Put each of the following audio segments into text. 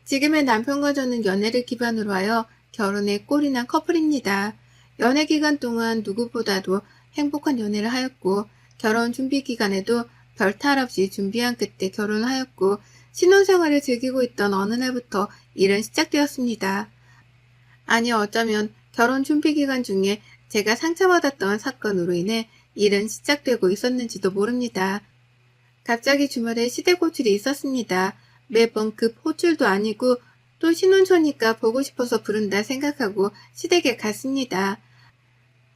지금의 남편과 저는 연애를 기반으로 하여 결혼에 꼴이 난 커플입니다. 연애 기간 동안 누구보다도 행복한 연애를 하였고 결혼 준비 기간에도 별 탈 없이 준비한 끝에 결혼을 하였고 신혼생활을 즐기고 있던 어느 날부터 일은 시작되었습니다. 아니 어쩌면 결혼 준비 기간 중에 제가 상처받았던 사건으로 인해 일은 시작되고 있었는지도 모릅니다. 갑자기 주말에 시댁 호출이 있었습니다. 매번 급 호출도 아니고 또 신혼초니까 보고 싶어서 부른다 생각하고 시댁에 갔습니다.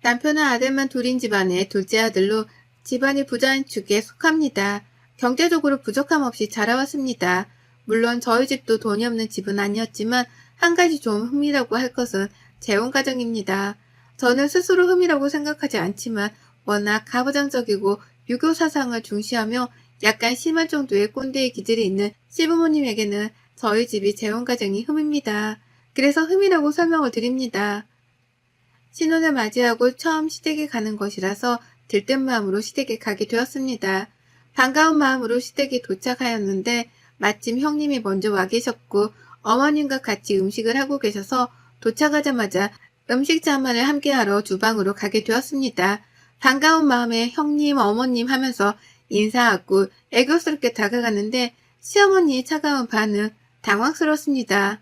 남편은 아들만 둘인 집안의 둘째 아들로 집안이 부자인 축에 속합니다. 경제적으로 부족함 없이 자라왔습니다. 물론 저희 집도 돈이 없는 집은 아니었지만 한 가지 좀 흠이라고 할 것은 재혼 가정입니다. 저는 스스로 흠이라고 생각하지 않지만 워낙 가부장적이고 유교 사상을 중시하며 약간 심한 정도의 꼰대의 기질이 있는 시부모님에게는 저희 집이 재혼 가정이 흠입니다. 그래서 흠이라고 설명을 드립니다. 신혼을 맞이하고 처음 시댁에 가는 것이라서 들뜬 마음으로 시댁에 가게 되었습니다. 반가운 마음으로 시댁에 도착하였는데 마침 형님이 먼저 와 계셨고 어머님과 같이 음식을 하고 계셔서 도착하자마자 음식 자만을 함께하러 주방으로 가게 되었습니다. 반가운 마음에 형님, 어머님 하면서 인사하고 애교스럽게 다가가는데 시어머니의 차가운 반응 당황스럽습니다.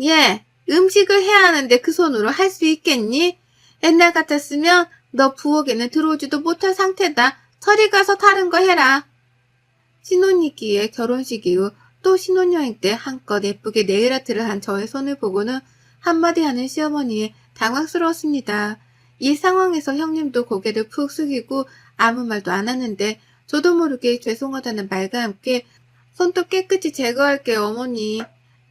예, 음식을 해야 하는데 그 손으로 할 수 있겠니? 옛날 같았으면 너 부엌에는 들어오지도 못할 상태다. 저리 가서 다른 거 해라. 신혼이기에 결혼식 이후 또 신혼여행 때 한껏 예쁘게 네일아트를 한 저의 손을 보고는 한마디 하는 시어머니에 당황스러웠습니다. 이 상황에서 형님도 고개를 푹 숙이고 아무 말도 안 하는데 저도 모르게 죄송하다는 말과 함께 손톱 깨끗이 제거할게요 어머니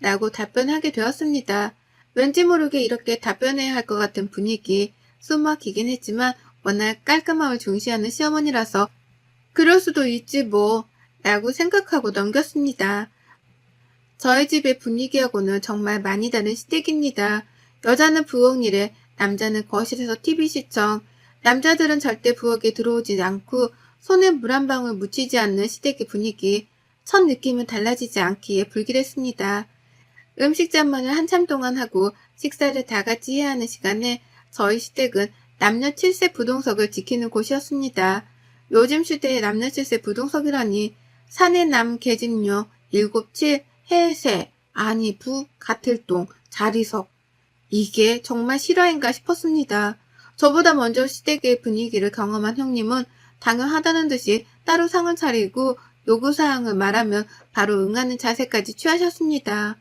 라고 답변하게 되었습니다. 왠지 모르게 이렇게 답변해야 할 것 같은 분위기 숨 막히긴 했지만 워낙 깔끔함을 중시하는 시어머니라서 그럴 수도 있지 뭐 라고 생각하고 넘겼습니다. 저희 집의 분위기하고는 정말 많이 다른 시댁입니다. 여자는 부엌 일에 남자는 거실에서 TV 시청, 남자들은 절대 부엌에 들어오지 않고 손에 물 한 방울 묻히지 않는 시댁의 분위기, 첫 느낌은 달라지지 않기에 불길했습니다. 음식 잔만을 한참 동안 하고 식사를 다 같이 해야 하는 시간에 저희 시댁은 남녀 7세 부동석을 지키는 곳이었습니다. 요즘 시대에 남녀 7세 부동석이라니 사내 남 계집녀 7, 7, 해세, 아니 부, 가틀동, 자리석 이게 정말 실화인가 싶었습니다. 저보다 먼저 시댁의 분위기를 경험한 형님은 당연하다는 듯이 따로 상을 차리고 요구사항을 말하면 바로 응하는 자세까지 취하셨습니다.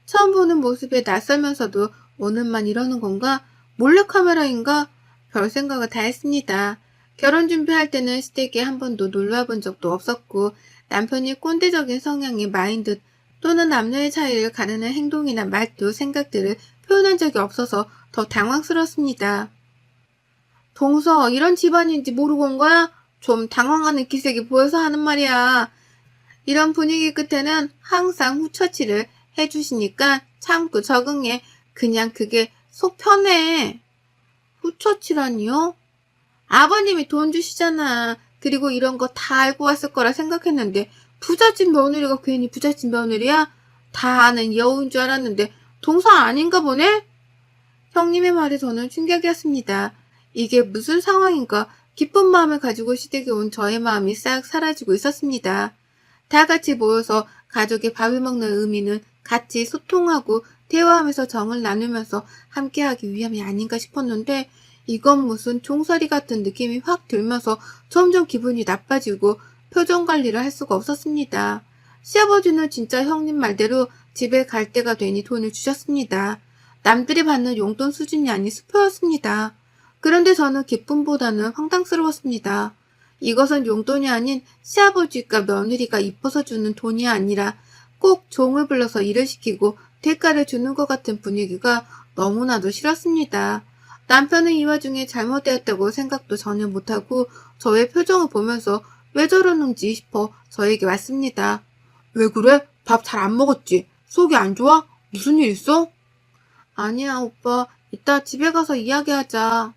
처음 보는 모습에 낯설면서도 오늘만 이러는 건가? 몰래카메라인가? 별 생각을 다 했습니다. 결혼 준비할 때는 시댁에 한 번도 놀러와 본 적도 없었고 남편이 꼰대적인 성향의 마인드 또는 남녀의 차이를 가르는 행동이나 말투, 생각들을 표현한 적이 없어서 더 당황스럽습니다. 동서, 이런 집안인지 모르고 온 거야? 좀 당황하는 기색이 보여서 하는 말이야. 이런 분위기 끝에는 항상 후처치를 해주시니까 참고 적응해. 그냥 그게 속 편해. 후처치라니요? 아버님이 돈 주시잖아. 그리고 이런 거 다 알고 왔을 거라 생각했는데 부잣집 며느리가 괜히 부잣집 며느리야? 다 아는 여우인 줄 알았는데 동서 아닌가 보네? 형님의 말에 저는 충격이었습니다. 이게 무슨 상황인가 기쁜 마음을 가지고 시댁에 온 저의 마음이 싹 사라지고 있었습니다. 다 같이 모여서 가족의 밥을 먹는 의미는 같이 소통하고 대화하면서 정을 나누면서 함께하기 위함이 아닌가 싶었는데 이건 무슨 종살이 같은 느낌이 확 들면서 점점 기분이 나빠지고 표정 관리를 할 수가 없었습니다. 시아버지는 진짜 형님 말대로 집에 갈 때가 되니 돈을 주셨습니다. 남들이 받는 용돈 수준이 아닌 수표였습니다. 그런데 저는 기쁨보다는 황당스러웠습니다. 이것은 용돈이 아닌 시아버지가 며느리가 이뻐서 주는 돈이 아니라 꼭 종을 불러서 일을 시키고 대가를 주는 것 같은 분위기가 너무나도 싫었습니다. 남편은 이 와중에 잘못되었다고 생각도 전혀 못하고 저의 표정을 보면서 왜 저러는지 싶어 저에게 왔습니다. 왜 그래? 밥 잘 안 먹었지? 속이 안 좋아? 무슨 일 있어? 아니야 오빠, 이따 집에 가서 이야기하자.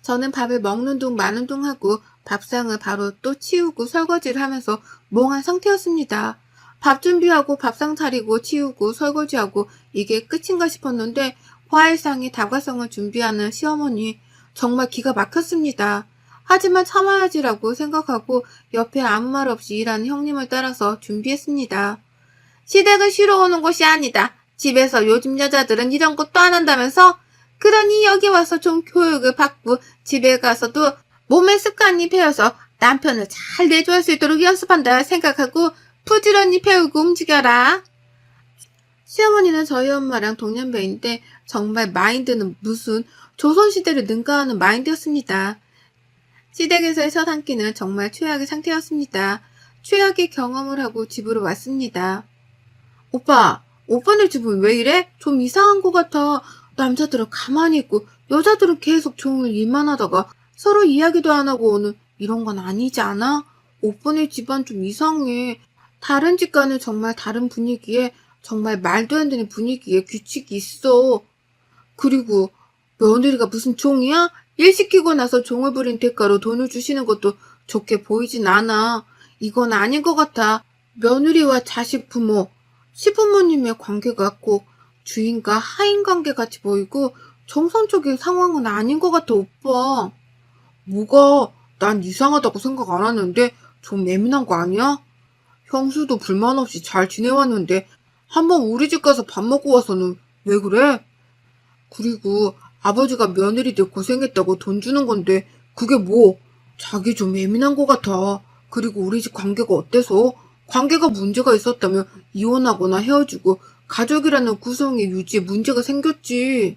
저는 밥을 먹는 둥 마는 둥 하고 밥상을 바로 또 치우고 설거지를 하면서 멍한 상태였습니다. 밥 준비하고 밥상 차리고 치우고 설거지하고 이게 끝인가 싶었는데 화해상에 다과성을 준비하는 시어머니 정말 기가 막혔습니다. 하지만 참아야지라고 생각하고 옆에 아무 말 없이 일하는 형님을 따라서 준비했습니다. 시댁은 쉬러 오는 곳이 아니다. 집에서 요즘 여자들은 이런 것도 안 한다면서? 그러니 여기 와서 좀 교육을 받고 집에 가서도 몸의 습관이 배어서 남편을 잘 내조할 수 있도록 연습한다 생각하고 부지런히 배우고 움직여라. 시어머니는 저희 엄마랑 동년배인데 정말 마인드는 무슨 조선시대를 능가하는 마인드였습니다. 시댁에서의 첫 한 끼는 정말 최악의 상태였습니다. 최악의 경험을 하고 집으로 왔습니다. 오빠, 오빠네 집은 왜 이래? 좀 이상한 것 같아. 남자들은 가만히 있고 여자들은 계속 종일 일만 하다가 서로 이야기도 안 하고 오는 이런 건 아니지 않아? 오빠네 집안 좀 이상해. 다른 집과는 정말 다른 분위기에 정말 말도 안 되는 분위기에 규칙이 있어. 그리고 며느리가 무슨 종이야? 일 시키고 나서 종을 부린 대가로 돈을 주시는 것도 좋게 보이진 않아. 이건 아닌 것 같아. 며느리와 자식 부모, 시부모님의 관계가 꼭 주인과 하인 관계 같이 보이고 정상적인 상황은 아닌 것 같아, 오빠. 뭐가? 난 이상하다고 생각 안 하는데 좀 예민한 거 아니야? 형수도 불만 없이 잘 지내왔는데 한번 우리 집 가서 밥 먹고 와서는 왜 그래? 그리고 아버지가 며느리들 고생했다고 돈 주는 건데 그게 뭐? 자기 좀 예민한 것 같아. 그리고 우리 집 관계가 어때서? 관계가 문제가 있었다면 이혼하거나 헤어지고 가족이라는 구성의 유지에 문제가 생겼지.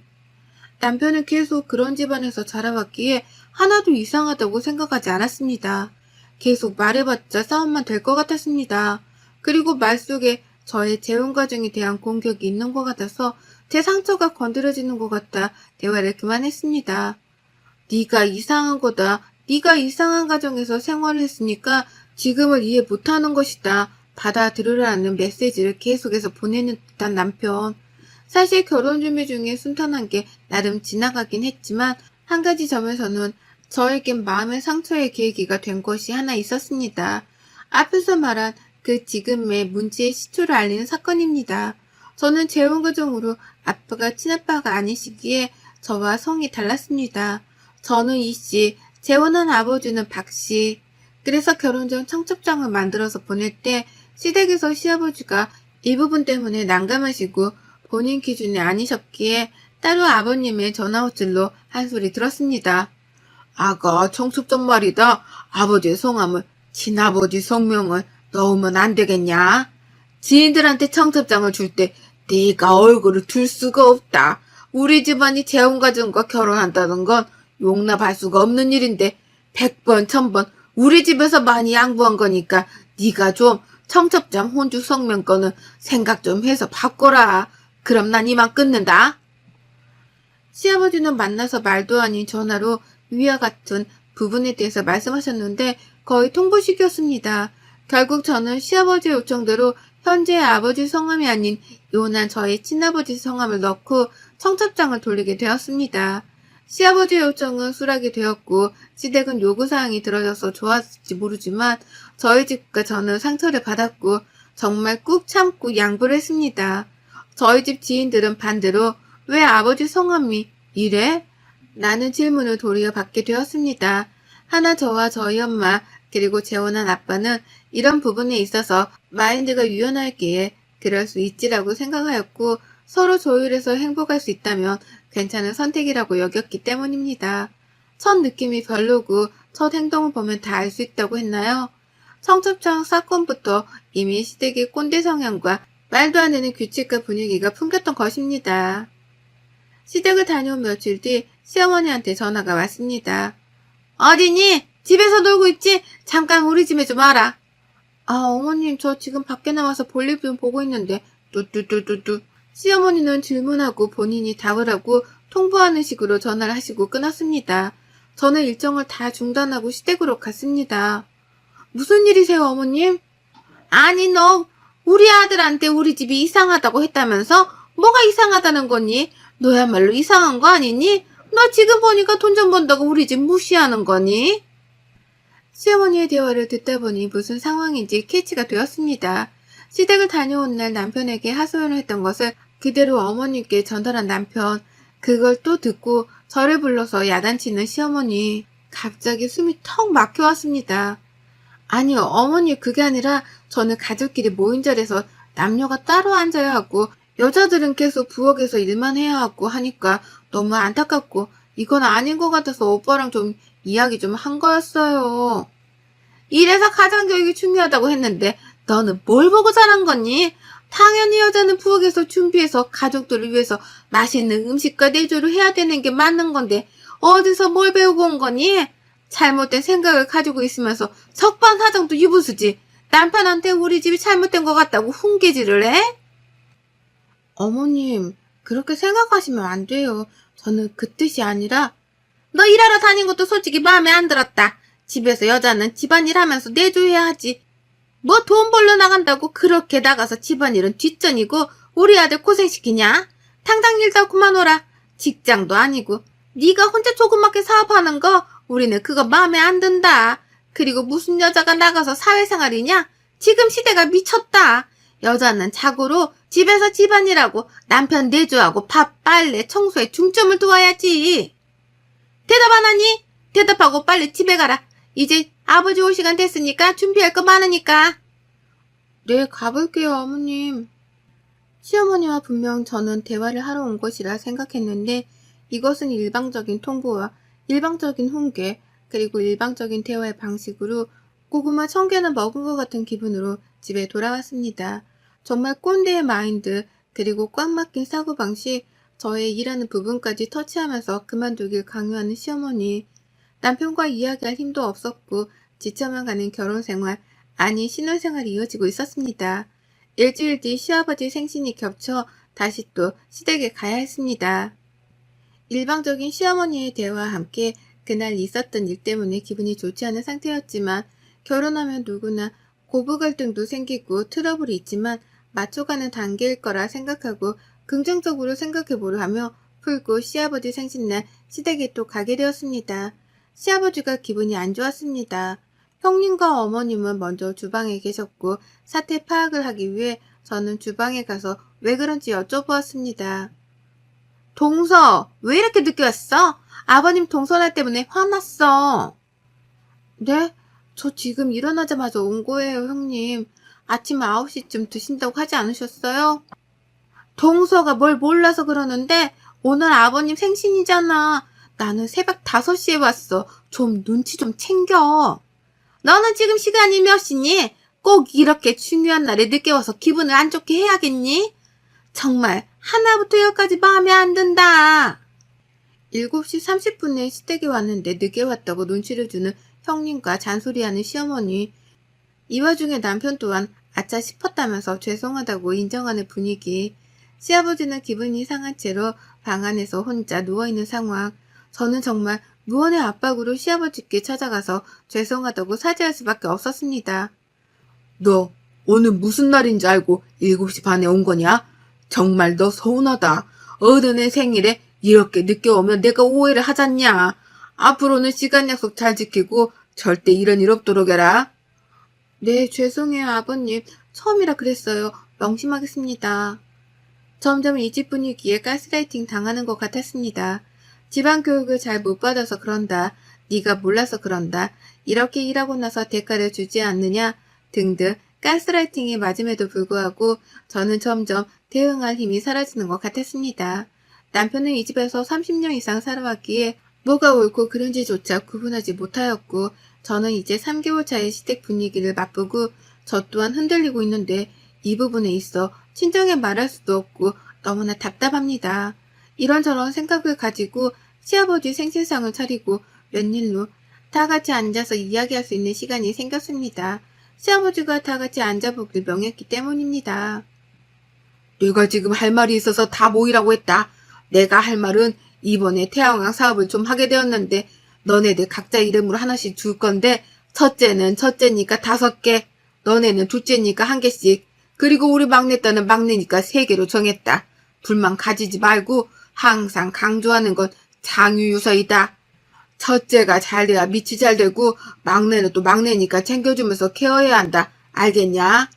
남편은 계속 그런 집안에서 자라왔기에 하나도 이상하다고 생각하지 않았습니다. 계속 말해봤자 싸움만 될 것 같았습니다. 그리고 말 속에 저의 재혼 과정에 대한 공격이 있는 것 같아서 제 상처가 건드려지는 것 같아 대화를 그만했습니다. 네가 이상한 거다. 네가 이상한 가정에서 생활을 했으니까 지금을 이해 못하는 것이다. 받아들으라는 메시지를 계속해서 보내는 듯한 남편. 사실 결혼 준비 중에 순탄한 게 나름 지나가긴 했지만 한 가지 점에서는 저에겐 마음의 상처의 계기가 된 것이 하나 있었습니다. 앞에서 말한 그 지금의 문제의 시초를 알리는 사건입니다. 저는 재혼 과정으로 아빠가 친아빠가 아니시기에 저와 성이 달랐습니다. 저는 이씨, 재혼한 아버지는 박씨. 그래서 결혼 전 청첩장을 만들어서 보낼 때 시댁에서 시아버지가 이 부분 때문에 난감하시고 본인 기준이 아니셨기에 따로 아버님의 전화호출로 한 소리 들었습니다. 아가 청첩장 말이다. 아버지의 성함을 친아버지 성명을 넣으면 안 되겠냐? 지인들한테 청첩장을 줄 때 네가 얼굴을 둘 수가 없다. 우리 집안이 재혼과정과 결혼한다는 건 용납할 수가 없는 일인데 100번 1000번 우리 집에서 많이 양보한 거니까 네가 좀 청첩장 혼주 성명 거는 생각 좀 해서 바꿔라. 그럼 난 이만 끊는다. 시아버지는 만나서 말도 아닌 전화로 위와 같은 부분에 대해서 말씀하셨는데 거의 통보식이었습니다. 결국 저는 시아버지의 요청대로 현재 아버지 성함이 아닌 이혼한 저의 친아버지 성함을 넣고 청첩장을 돌리게 되었습니다. 시아버지의 요청은 수락이 되었고 시댁은 요구사항이 들어져서 좋았을지 모르지만 저희 집과 저는 상처를 받았고 정말 꾹 참고 양보를 했습니다. 저희 집 지인들은 반대로 왜 아버지 성함이 이래? 라는 질문을 도리어 받게 되었습니다. 하나 저와 저희 엄마 그리고 재혼한 아빠는 이런 부분에 있어서 마인드가 유연하기에 그럴 수 있지라고 생각하였고 서로 조율해서 행복할 수 있다면 괜찮은 선택이라고 여겼기 때문입니다. 첫 느낌이 별로고 첫 행동을 보면 다 알 수 있다고 했나요? 청첩장 사건부터 이미 시댁의 꼰대 성향과 말도 안 되는 규칙과 분위기가 풍겼던 것입니다. 시댁을 다녀온 며칠 뒤 시어머니한테 전화가 왔습니다. 어디니? 집에서 놀고 있지? 잠깐 우리 집에 좀 와라. 아, 어머님 저 지금 밖에 나와서 볼일 좀 보고 있는데 뚜뚜뚜뚜뚜. 시어머니는 질문하고 본인이 답을 하고 통보하는 식으로 전화를 하시고 끊었습니다. 저는 일정을 다 중단하고 시댁으로 갔습니다. 무슨 일이세요, 어머님? 아니, 너 우리 아들한테 우리 집이 이상하다고 했다면서? 뭐가 이상하다는 거니? 너야말로 이상한 거 아니니? 너 지금 보니까 돈 좀 번다고 우리 집 무시하는 거니? 시어머니의 대화를 듣다 보니 무슨 상황인지 캐치가 되었습니다. 시댁을 다녀온 날 남편에게 하소연을 했던 것을 그대로 어머님께 전달한 남편. 그걸 또 듣고 저를 불러서 야단치는 시어머니. 갑자기 숨이 턱 막혀왔습니다. 아니요, 어머니 그게 아니라 저는 가족끼리 모인 자리에서 남녀가 따로 앉아야 하고 여자들은 계속 부엌에서 일만 해야 하고 하니까 너무 안타깝고 이건 아닌 것 같아서 오빠랑 좀 이야기 좀 한 거였어요. 이래서 가정교육이 중요하다고 했는데 너는 뭘 보고 자란 거니? 당연히 여자는 부엌에서 준비해서 가족들을 위해서 맛있는 음식과 내조를 해야 되는 게 맞는 건데 어디서 뭘 배우고 온 거니? 잘못된 생각을 가지고 있으면서 석반사정도 유부수지. 남편한테 우리 집이 잘못된 것 같다고 훈계질을 해? 어머님, 그렇게 생각하시면 안 돼요. 저는 그 뜻이 아니라 너 일하러 다닌 것도 솔직히 마음에 안 들었다. 집에서 여자는 집안일 하면서 내조해야 하지. 뭐 돈 벌러 나간다고 그렇게 나가서 집안일은 뒷전이고 우리 아들 고생시키냐? 당장 일 다 그만둬라. 직장도 아니고 네가 혼자 조그맣게 사업하는 거 우리는 그거 마음에 안 든다. 그리고 무슨 여자가 나가서 사회생활이냐? 지금 시대가 미쳤다. 여자는 자고로 집에서 집안일하고 남편 내조하고 밥, 빨래, 청소에 중점을 두어야지. 대답 안 하니? 대답하고 빨리 집에 가라. 이제 아버지 올 시간 됐으니까 준비할 거 많으니까. 네, 가볼게요, 어머님. 시어머니와 분명 저는 대화를 하러 온 것이라 생각했는데 이것은 일방적인 통보와 일방적인 훈계 그리고 일방적인 대화의 방식으로 고구마 1000개는 먹은 것 같은 기분으로 집에 돌아왔습니다. 정말 꼰대의 마인드 그리고 꽉 막힌 사고방식 저의 일하는 부분까지 터치하면서 그만두길 강요하는 시어머니. 남편과 이야기할 힘도 없었고 지쳐만 가는 결혼생활 아니 신혼생활이 이어지고 있었습니다. 일주일 뒤 시아버지 생신이 겹쳐 다시 또 시댁에 가야 했습니다. 일방적인 시어머니의 대화와 함께 그날 있었던 일 때문에 기분이 좋지 않은 상태였지만 결혼하면 누구나 고부 갈등도 생기고 트러블이 있지만 맞춰가는 단계일 거라 생각하고 긍정적으로 생각해보려 하며 풀고 시아버지 생신날 시댁에 또 가게 되었습니다. 시아버지가 기분이 안 좋았습니다. 형님과 어머님은 먼저 주방에 계셨고 사태 파악을 하기 위해 저는 주방에 가서 왜 그런지 여쭤보았습니다. 동서, 왜 이렇게 늦게 왔어? 아버님 동서날 때문에 화났어. 네? 저 지금 일어나자마자 온 거예요, 형님. 아침 9시쯤 드신다고 하지 않으셨어요? 동서가 뭘 몰라서 그러는데 오늘 아버님 생신이잖아. 나는 새벽 5시에 왔어. 좀 눈치 좀 챙겨. 너는 지금 시간이 몇 시니? 꼭 이렇게 중요한 날에 늦게 와서 기분을 안 좋게 해야겠니? 정말 하나부터 열까지 마음에 안 든다. 7시 30분에 시댁에 왔는데 늦게 왔다고 눈치를 주는 형님과 잔소리하는 시어머니. 이 와중에 남편 또한 아차 싶었다면서 죄송하다고 인정하는 분위기. 시아버지는 기분이 상한 채로 방 안에서 혼자 누워있는 상황. 저는 정말 무언의 압박으로 시아버지께 찾아가서 죄송하다고 사죄할 수밖에 없었습니다. 너 오늘 무슨 날인지 알고 7시 반에 온 거냐? 정말 너 서운하다. 어른의 생일에 이렇게 늦게 오면 내가 오해를 하잖냐. 앞으로는 시간 약속 잘 지키고 절대 이런 일 없도록 해라. 네, 죄송해요, 아버님. 처음이라 그랬어요. 명심하겠습니다. 점점 이 집 분위기에 가스라이팅 당하는 것 같았습니다. 집안 교육을 잘 못 받아서 그런다. 네가 몰라서 그런다. 이렇게 일하고 나서 대가를 주지 않느냐 등등 가스라이팅에 맞음에도 불구하고 저는 점점 대응할 힘이 사라지는 것 같았습니다. 남편은 이 집에서 30년 이상 살아왔기에 뭐가 옳고 그른지조차 구분하지 못하였고 저는 이제 3개월 차의 시댁 분위기를 맛보고 저 또한 흔들리고 있는데 이 부분에 있어 친정에 말할 수도 없고 너무나 답답합니다. 이런저런 생각을 가지고 시아버지 생신상을 차리고 웬일로 다 같이 앉아서 이야기할 수 있는 시간이 생겼습니다. 시아버지가 다 같이 앉아보길 명했기 때문입니다. 내가 지금 할 말이 있어서 다 모이라고 했다. 내가 할 말은 이번에 태양광 사업을 좀 하게 되었는데 너네들 각자 이름으로 하나씩 줄 건데 첫째는 첫째니까 5개, 너네는 둘째니까 1개씩, 그리고 우리 막내딸은 막내니까 3개로 정했다. 불만 가지지 말고 항상 강조하는 건 장유유서이다. 첫째가 잘 돼야 밑이 잘 되고 막내는 또 막내니까 챙겨주면서 케어해야 한다. 알겠냐?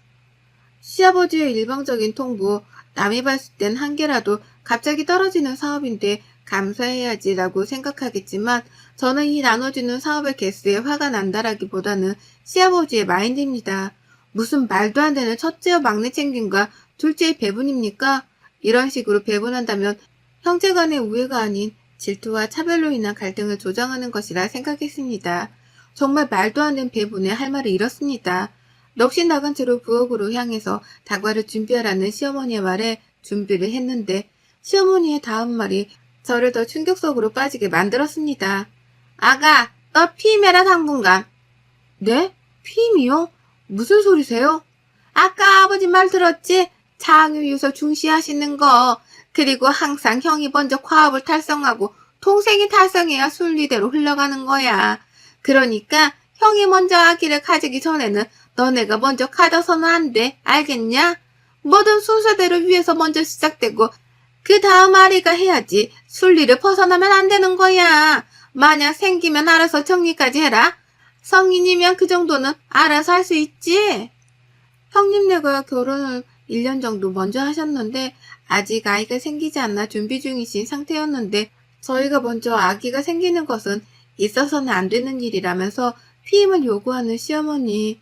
시아버지의 일방적인 통보, 남이 봤을 땐 한 개라도 갑자기 떨어지는 사업인데 감사해야지라고 생각하겠지만 저는 이 나눠주는 사업의 개수에 화가 난다라기보다는 시아버지의 마인드입니다. 무슨 말도 안 되는 첫째와 막내 챙김과 둘째의 배분입니까? 이런 식으로 배분한다면 형제 간의 우애가 아닌 질투와 차별로 인한 갈등을 조장하는 것이라 생각했습니다. 정말 말도 안 되는 배분에 할 말을 잃었습니다. 넋이 나간 채로 부엌으로 향해서 다과를 준비하라는 시어머니의 말에 준비를 했는데 시어머니의 다음 말이 저를 더 충격 속으로 빠지게 만들었습니다. 아가, 너 피임해라 당분간. 네? 피임이요? 무슨 소리세요? 아까 아버지 말 들었지? 장유유서 중시하시는 거. 그리고 항상 형이 먼저 과업을 달성하고 동생이 달성해야 순리대로 흘러가는 거야. 그러니까 형이 먼저 아기를 가지기 전에는 너네가 먼저 가져서는 안 돼. 알겠냐? 뭐든 순서대로 위에서 먼저 시작되고 그 다음 아리가 해야지. 순리를 벗어나면 안 되는 거야. 만약 생기면 알아서 정리까지 해라. 성인이면 그 정도는 알아서 할 수 있지. 형님네가 결혼을 1년 정도 먼저 하셨는데 아직 아이가 생기지 않나 준비 중이신 상태였는데 저희가 먼저 아기가 생기는 것은 있어서는 안 되는 일이라면서 피임을 요구하는 시어머니.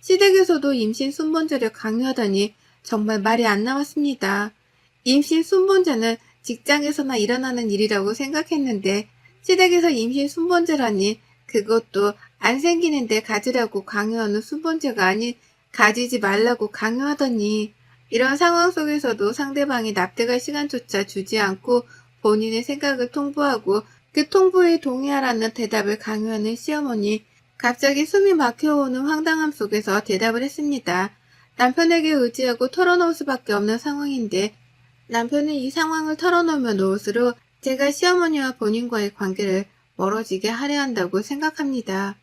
시댁에서도 임신 순번제를 강요하다니 정말 말이 안 나왔습니다. 임신 순번제는 직장에서나 일어나는 일이라고 생각했는데 시댁에서 임신 순번제라니 그것도 안 생기는데 가지라고 강요하는 순번제가 아닌 가지지 말라고 강요하더니 이런 상황 속에서도 상대방이 납득할 시간조차 주지 않고 본인의 생각을 통보하고 그 통보에 동의하라는 대답을 강요하는 시어머니. 갑자기 숨이 막혀오는 황당함 속에서 대답을 했습니다. 남편에게 의지하고 털어놓을 수밖에 없는 상황인데 남편이 이 상황을 털어놓으면 놓을수록 제가 시어머니와 본인과의 관계를 멀어지게 하려 한다고 생각합니다.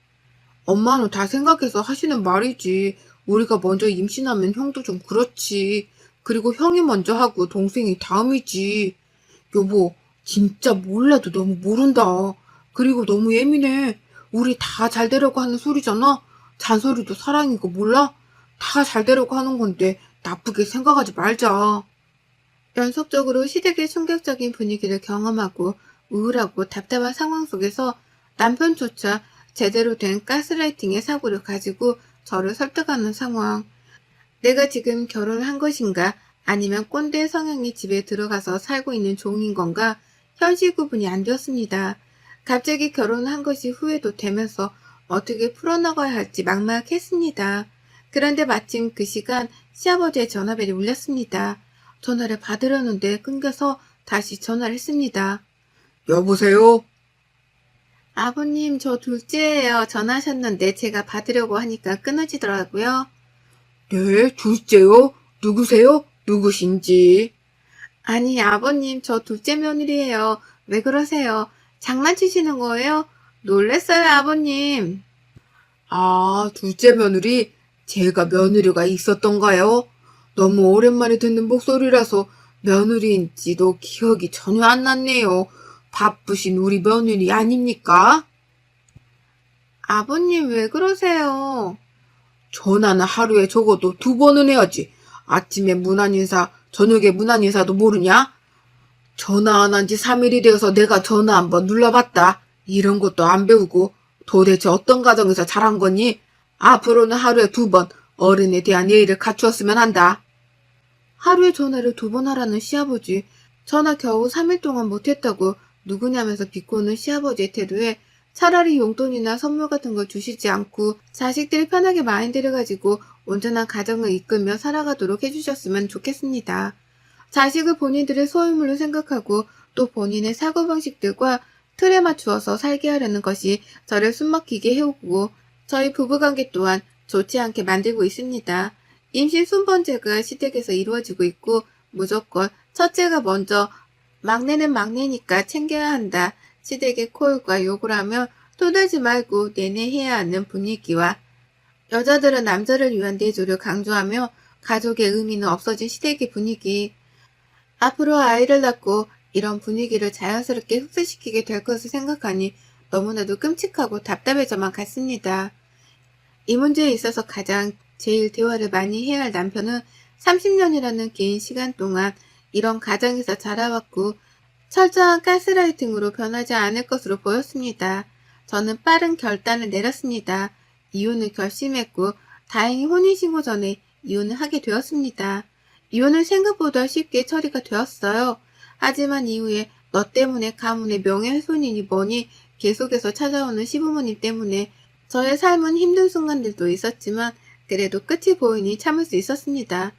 엄마는 다 생각해서 하시는 말이지. 우리가 먼저 임신하면 형도 좀 그렇지. 그리고 형이 먼저 하고 동생이 다음이지. 여보, 진짜 몰라도 너무 모른다. 그리고 너무 예민해. 우리 다 잘 되려고 하는 소리잖아. 잔소리도 사랑이고 몰라? 다 잘 되려고 하는 건데 나쁘게 생각하지 말자. 연속적으로 시댁의 충격적인 분위기를 경험하고 우울하고 답답한 상황 속에서 남편조차 제대로 된 가스라이팅의 사고를 가지고 저를 설득하는 상황. 내가 지금 결혼을 한 것인가 아니면 꼰대 성향이 집에 들어가서 살고 있는 종인 건가 현실 구분이 안 되었습니다. 갑자기 결혼을 한 것이 후회도 되면서 어떻게 풀어나가야 할지 막막했습니다. 그런데 마침 그 시간 시아버지의 전화벨이 울렸습니다. 전화를 받으려는데 끊겨서 다시 전화를 했습니다. 여보세요? 아버님, 저 둘째예요. 전화하셨는데 제가 받으려고 하니까 끊어지더라고요. 네, 둘째요? 누구세요? 누구신지? 아니, 아버님, 저 둘째 며느리예요. 왜 그러세요? 장난치시는 거예요? 놀랬어요, 아버님. 아, 둘째 며느리? 제가 며느리가 있었던가요? 너무 오랜만에 듣는 목소리라서 며느리인지도 기억이 전혀 안 났네요. 바쁘신 우리 며느리 아닙니까? 아버님, 왜 그러세요? 전화는 하루에 적어도 2번은 해야지. 아침에 문안인사, 저녁에 문안인사도 모르냐? 전화 안 한 지 3일이 되어서 내가 전화 한번 눌러봤다. 이런 것도 안 배우고 도대체 어떤 가정에서 자란 거니? 앞으로는 하루에 2번 어른에 대한 예의를 갖추었으면 한다. 하루에 전화를 2번 하라는 시아버지. 전화 겨우 3일 동안 못했다고 누구냐면서 비꼬는 시아버지의 태도에 차라리 용돈이나 선물 같은 걸 주시지 않고 자식들이 편하게 마인드를 가지고 온전한 가정을 이끌며 살아가도록 해주셨으면 좋겠습니다. 자식을 본인들의 소유물로 생각하고 또 본인의 사고방식들과 틀에 맞추어서 살게 하려는 것이 저를 숨막히게 해오고 저희 부부관계 또한 좋지 않게 만들고 있습니다. 임신 순번제가 시댁에서 이루어지고 있고 무조건 첫째가 먼저 막내는 막내니까 챙겨야 한다. 시댁의 콜과 욕을 하며 토들지 말고 내내해야 하는 분위기와 여자들은 남자를 위한 내조를 강조하며 가족의 의미는 없어진 시댁의 분위기. 앞으로 아이를 낳고 이런 분위기를 자연스럽게 흡수시키게 될 것을 생각하니 너무나도 끔찍하고 답답해져만 갔습니다. 이 문제에 있어서 가장 제일 대화를 많이 해야 할 남편은 30년이라는 긴 시간 동안 이런 가정에서 자라왔고 철저한 가스라이팅으로 변하지 않을 것으로 보였습니다. 저는 빠른 결단을 내렸습니다. 이혼을 결심했고 다행히 혼인신고 전에 이혼을 하게 되었습니다. 이혼은 생각보다 쉽게 처리가 되었어요. 하지만 이후에 너 때문에 가문의 명예훼손이니 뭐니 계속해서 찾아오는 시부모님 때문에 저의 삶은 힘든 순간들도 있었지만 그래도 끝이 보이니 참을 수 있었습니다.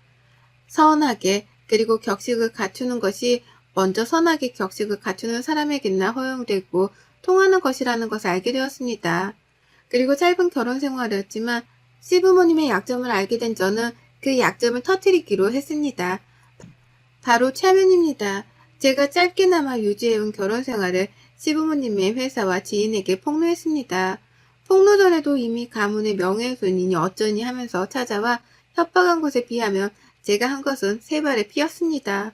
선하게 그리고 격식을 갖추는 것이 먼저 선하게 격식을 갖추는 사람에게나 허용되고 통하는 것이라는 것을 알게 되었습니다. 그리고 짧은 결혼 생활이었지만 시부모님의 약점을 알게 된 저는 그 약점을 터뜨리기로 했습니다. 바로 체면입니다. 제가 짧게나마 유지해온 결혼 생활을 시부모님의 회사와 지인에게 폭로했습니다. 폭로 전에도 이미 가문의 명예훼손이니 어쩌니 하면서 찾아와 협박한 것에 비하면 제가 한 것은 세 발의 피였습니다.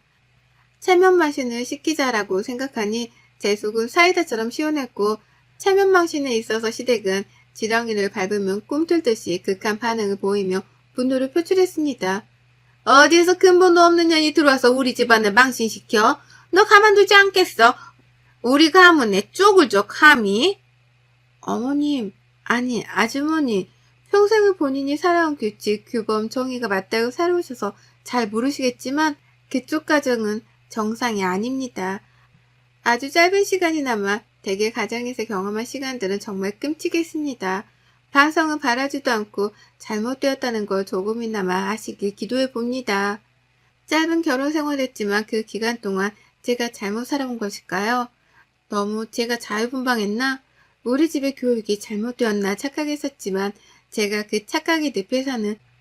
체면망신을 시키자라고 생각하니 제 속은 사이다처럼 시원했고 체면망신에 있어서 시댁은 지렁이를 밟으면 꿈틀듯이 극한 반응을 보이며 분노를 표출했습니다. 어디에서 근본도 없는 년이 들어와서 우리 집안을 망신시켜? 너 가만두지 않겠어? 우리 가문에 쪽을 줘 감히? 어머님, 아니 아주머니, 평생을 본인이 살아온 규칙, 규범, 정의가 맞다고 살아오셔서 잘 모르시겠지만 그쪽 가정은 정상이 아닙니다. 아주 짧은 시간이나마 대개 가정에서 경험한 시간들은 정말 끔찍했습니다. 반성은 바라지도 않고 잘못되었다는 걸 조금이나마 아시길 기도해 봅니다. 짧은 결혼 생활이었지만 그 기간 동안 제가 잘못 살아온 것일까요? 너무 제가 자유분방했나? 우리 집의 교육이 잘못되었나 착각했었지만 제가 그 착각의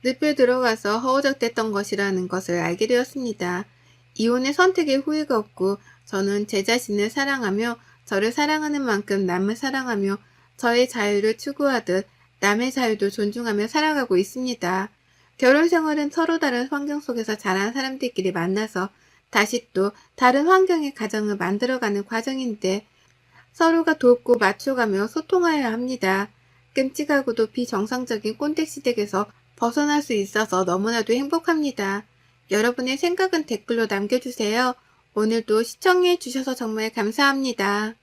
늪에 들어가서 허우적댔던 것이라는 것을 알게 되었습니다. 이혼의 선택에 후회가 없고 저는 제 자신을 사랑하며 저를 사랑하는 만큼 남을 사랑하며 저의 자유를 추구하듯 남의 자유도 존중하며 살아가고 있습니다. 결혼 생활은 서로 다른 환경 속에서 자란 사람들끼리 만나서 다시 또 다른 환경의 가정을 만들어가는 과정인데 서로가 돕고 맞춰가며 소통하여야 합니다. 끔찍하고도 비정상적인 꼰대 시댁에서 벗어날 수 있어서 너무나도 행복합니다. 여러분의 생각은 댓글로 남겨주세요. 오늘도 시청해 주셔서 정말 감사합니다.